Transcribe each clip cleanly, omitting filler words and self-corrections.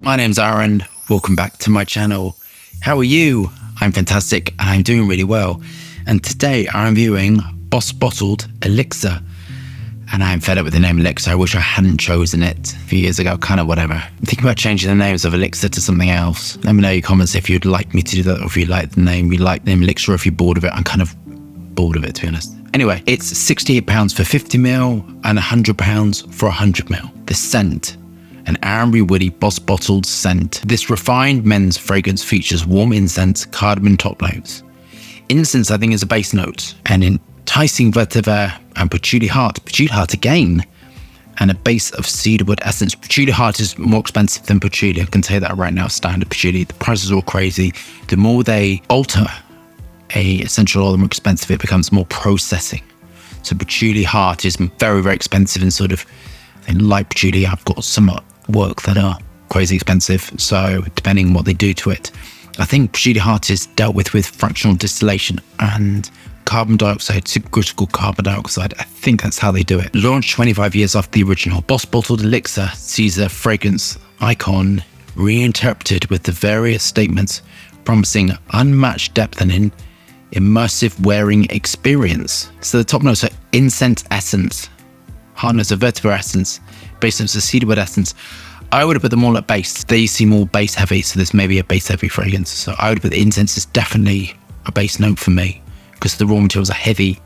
My name's Aaron. Welcome back to my channel. How are you? I'm fantastic and I'm doing really well. And today I'm reviewing Boss Bottled Elixir. And I'm fed up with the name Elixir. I wish I hadn't chosen it a few years ago, kind of whatever. I'm thinking about changing the names of Elixir to something else. Let me know in your comments if you'd like me to do that, or if you like the name, Elixir, or if you're bored of it. I'm kind of bored of it, to be honest. Anyway, it's £68 for 50ml and £100 for 100ml. The scent, an ambery woody Boss Bottled scent. This refined men's fragrance features warm incense, cardamom top notes. Incense, I think, is a base note, and enticing vetiver and patchouli heart again, and a base of cedarwood essence. Patchouli heart is more expensive than patchouli. I can say that right now. Standard patchouli, the prices are all crazy. The more they alter a essential oil, the more expensive it becomes, more processing. So patchouli heart is very, very expensive, and sort of, I think, light patchouli, I've got some work that are crazy expensive. So depending on what they do to it, I think patchouli heart is dealt with fractional distillation and carbon dioxide, supercritical carbon dioxide. I think that's how they do it. Launched 25 years after the original, Boss Bottled Elixir sees a fragrance icon reinterpreted with the various statements promising unmatched depth and an immersive wearing experience. So the top notes are incense essence, heart notes are vetiver essence, base notes are cedarwood essence. I would have put them all at base. They seem more base heavy, so this may be a base heavy fragrance. So I would put the incense is definitely a base note for me, because the raw materials are heavy,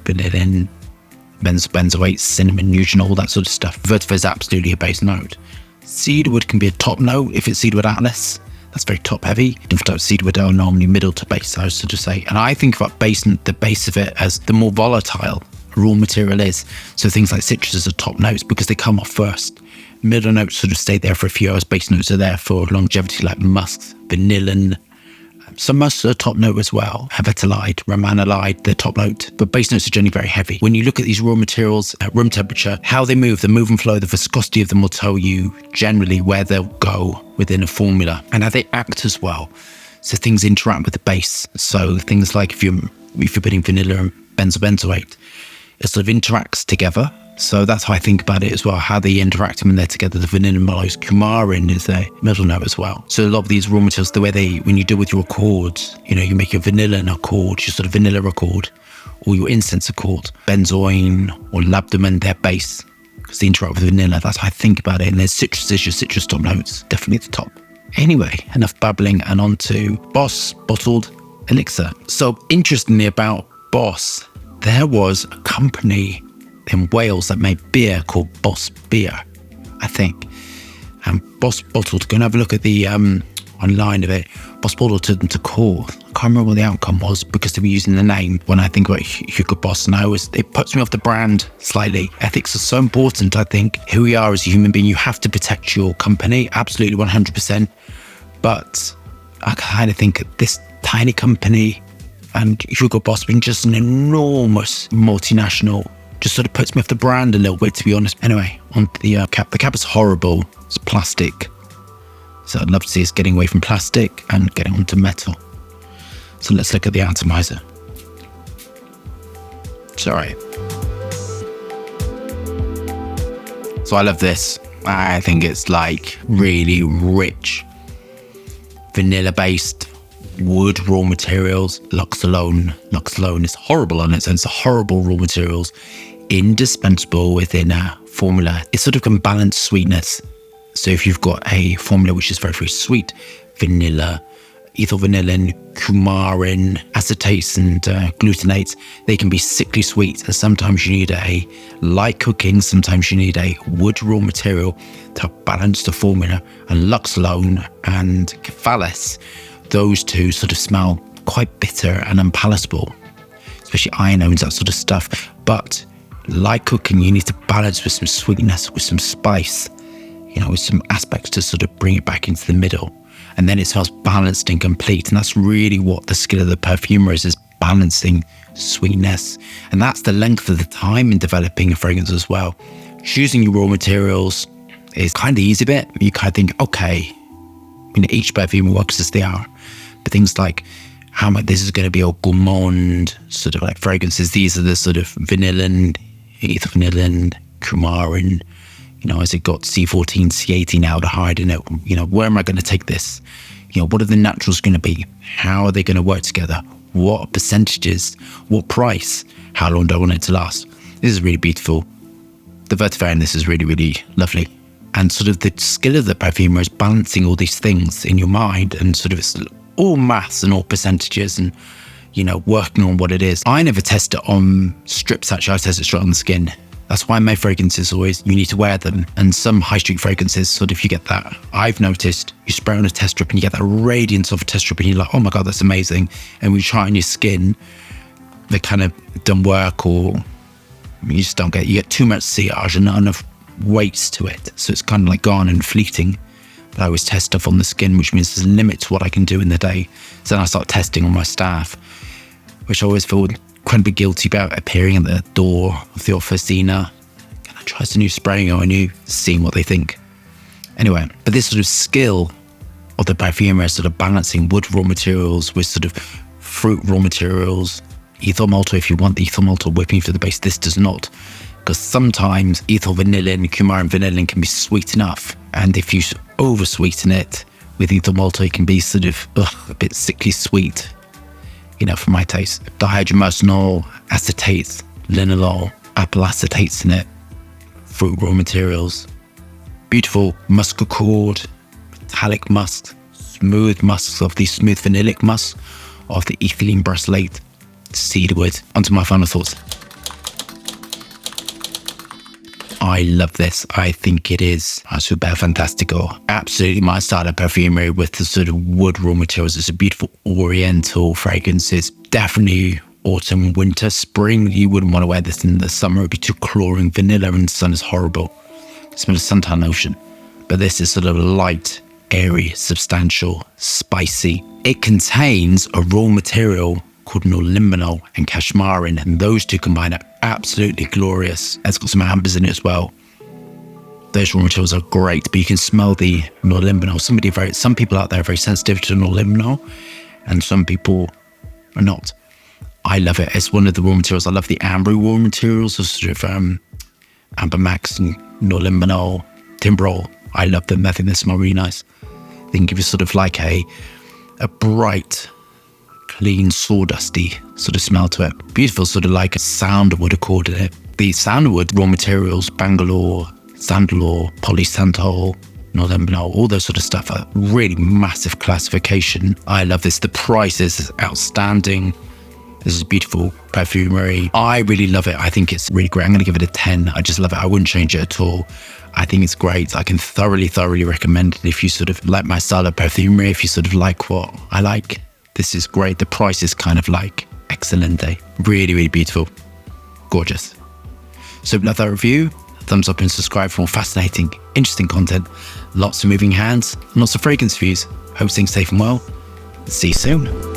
vanillin, benzoate, cinnamon, eugenol, all that sort of stuff. Vetiver is absolutely a base note. Cedarwood can be a top note if it's cedarwood atlas. That's very top heavy. Different types of cedarwood are normally middle to base, I would sort of say. And I think about the base of it as the more volatile raw material is. So things like citrus are top notes because they come off first. Middle notes sort of stay there for a few hours. Base notes are there for longevity, like musks, vanillin. Some musks are top note as well. Aventalide, romanolide, they're top note, but base notes are generally very heavy. When you look at these raw materials at room temperature, how they move, the move and flow, the viscosity of them will tell you generally where they'll go within a formula and how they act as well. So things interact with the base. So things like if you're putting vanilla and benzoate, it sort of interacts together. So that's how I think about it as well, how they interact when they're together. The vanilla mellows, coumarin is a middle note as well. So a lot of these raw materials, the way when you deal with your accords, you make your vanilla an accord, your sort of vanilla accord, or your incense accord. Benzoin or labdamen, they're base, because they interact with vanilla. That's how I think about it. And there's citrus is your citrus top notes, definitely at the top. Anyway, enough babbling and on to Boss Bottled Elixir. So interestingly about Boss, there was a company in Wales that made beer called Boss Beer, I think. And Boss Bottled, go and have a look at the online of it. Boss Bottled took them to court. I can't remember what the outcome was because they were using the name. When I think about Hugo Boss now, it puts me off the brand slightly. Ethics are so important, I think. Who we are as a human being, you have to protect your company, absolutely 100%. But I kind of think this tiny company and Hugo Boss being just an enormous multinational just sort of puts me off the brand a little bit, to be honest. Anyway, on to the cap. The cap is horrible. It's plastic. So I'd love to see us getting away from plastic and getting onto metal. So let's look at the atomizer. Sorry. So I love this. I think it's like really rich, vanilla-based wood raw materials. Lux alone is horrible on its own. It's horrible raw materials, indispensable within a formula. It sort of can balance sweetness. So if you've got a formula which is very, very sweet, vanilla, ethyl vanillin, coumarin, acetates and glutanates, they can be sickly sweet. And sometimes you need a light cooking, sometimes you need a wood raw material to balance the formula. And Lux alone and Cephalace, those two sort of smell quite bitter and unpalatable, especially ionones, that sort of stuff. But light cooking, you need to balance with some sweetness, with some spice, with some aspects to sort of bring it back into the middle. And then it smells balanced and complete. And that's really what the skill of the perfumer is balancing sweetness. And that's the length of the time in developing a fragrance as well. Choosing your raw materials is kind of the easy bit. You kind of think, okay, each perfume works as they are. But things like how much this is going to be a gourmand sort of like fragrances. These are the sort of vanillin, ethyl vanillin, coumarin, You know, has it got C14, C18 aldehyde in it? You know, where am I going to take this? You know, what are the naturals going to be? How are they going to work together? What percentages? What price? How long do I want it to last? This is really beautiful. The vetiver in this is really, really lovely. And sort of the skill of the perfumer is balancing all these things in your mind, and sort of it's all maths and all percentages and, you know, working on what it is. I never test it on strips, actually. I test it straight on the skin. That's why my fragrances always, you need to wear them. And some high street fragrances, sort of you get that, I've noticed, you spray on a test strip and you get that radiance of a test strip and you're like, oh my God, that's amazing. And when you try it on your skin, they kind of don't work, or you just don't you get too much sillage and not enough weight to it. So it's kind of like gone and fleeting. But I always test stuff on the skin, which means there's a limit to what I can do in the day. So then I start testing on my staff, which I always feel incredibly guilty about, appearing at the door of the officina. Can I try some new spraying or new, seeing what they think? Anyway, but this sort of skill of the perfumer is sort of balancing wood raw materials with sort of fruit raw materials. Ethyl maltol, if you want the ethyl maltol whipping for the base, this does not. Because sometimes ethyl vanillin, coumarin vanillin can be sweet enough. And if you over sweeten it with ethyl maltol, it can be sort of a bit sickly sweet. You know, for my taste. Dihydromercenol, acetates, linalool, apple acetates in it, fruit raw materials. Beautiful musk accord, metallic musk, smooth musks of the smooth vanillic musk of the ethylene bracelet, cedarwood. Onto my final thoughts. I love this. I think it is super fantastico. Absolutely my style of perfumery with the sort of wood raw materials. It's a beautiful oriental fragrance. It's definitely autumn, winter, spring. You wouldn't want to wear this in the summer. It'd be too chlorine. Vanilla in the sun is horrible. It smells of suntan lotion. But this is sort of light, airy, substantial, spicy. It contains a raw material called norlimbinol and cashmerin, and those two combined are absolutely glorious. It's got some ambers in it as well. Those raw materials are great, but you can smell the norlimbinol. Some people out there are very sensitive to norlimbinol, and some people are not. I love it. It's one of the raw materials. I love the amber raw materials, of sort of amber max and norlimbinol, timbrol. I love them. I think they smell really nice. They can give you sort of like a bright, clean, sawdusty sort of smell to it. Beautiful, sort of like a sandalwood accord in it. The sandalwood raw materials, Bangalore, Sandalore, polysantol, norlimbinol, all those sort of stuff are really massive classification. I love this. The price is outstanding. This is beautiful perfumery. I really love it. I think it's really great. I'm going to give it a 10. I just love it. I wouldn't change it at all. I think it's great. I can thoroughly recommend it if you sort of like my style of perfumery, if you sort of like what I like. This is great. The price is kind of like excelente. Really beautiful. Gorgeous. So love that review. Thumbs up and subscribe for more fascinating, interesting content. Lots of moving hands, lots of fragrance reviews. Hope staying safe and well. See you soon.